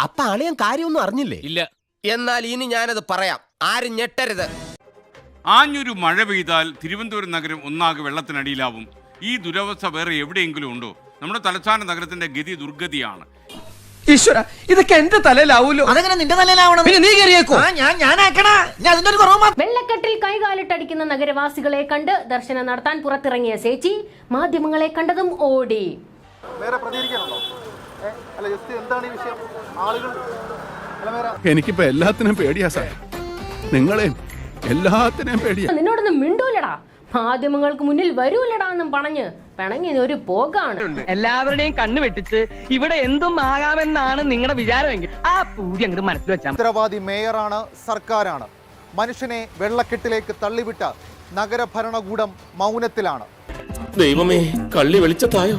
അപ്പൊ അളിയൻ കാര്യമൊന്നും അറിഞ്ഞില്ലേ? ഇല്ല. എന്നാൽ ഇനി ഞാനത് പറയാം, ആരും ഞെട്ടരുത്. ആഞ്ഞൊരു മഴ പെയ്താൽ തിരുവനന്തപുരം നഗരം ഒന്നാകെ വെള്ളത്തിനടിയിലാവും. ഈ ദുരവസ്ഥ വേറെ എവിടെയെങ്കിലും ഉണ്ടോ? നമ്മുടെ തലസ്ഥാന നഗരത്തിന്റെ ഗതി ദുർഗതിയാണ്. ഈശ്വര, ഇതൊക്കെ എന്റെ തലയിലാവൂലോ. അതെങ്ങനെ നിന്റെ തലയിലാവണം? പിന്നെ നീ കയറിയേക്കോ. വെള്ളക്കെട്ടിൽ കൈകാലിട്ടടിക്കുന്ന നഗരവാസികളെ കണ്ട് ദർശനം നടത്താൻ പുറത്തിറങ്ങിയ സേച്ചി മാധ്യമങ്ങളെ കണ്ടതും ഓടി. എനിക്കിപ്പോ എല്ലാത്തിനും പേടിയാ സാർ, നിങ്ങളെ എല്ലാത്തിനെയും പേടിയാ. നിന്നോടൊന്നും മിണ്ടൂലടാ, മാധ്യമങ്ങൾക്ക് മുന്നിൽ വരൂലടാ എന്നും പറഞ്ഞ് പിണങ്ങി ഒരു പോകാണ്. എല്ലാവരുടെയും കണ്ണു വെട്ടിച്ച് ഇവിടെ എന്തും ആകാമെന്നാണ് നിങ്ങളുടെ വിചാരമെങ്കിൽ ആ പൂതി അങ്ങോട്ട് മനസ്സിൽ വെച്ചാൽ. ഉത്തരവാദി മേയറാണ്, സർക്കാരാണ്. മനുഷ്യനെ വെള്ളക്കെട്ടിലേക്ക് തള്ളിവിട്ട നഗരഭരണകൂടം മൗനത്തിലാണ്. ദൈവമേ, കള്ളി വെളിച്ചത്തായോ?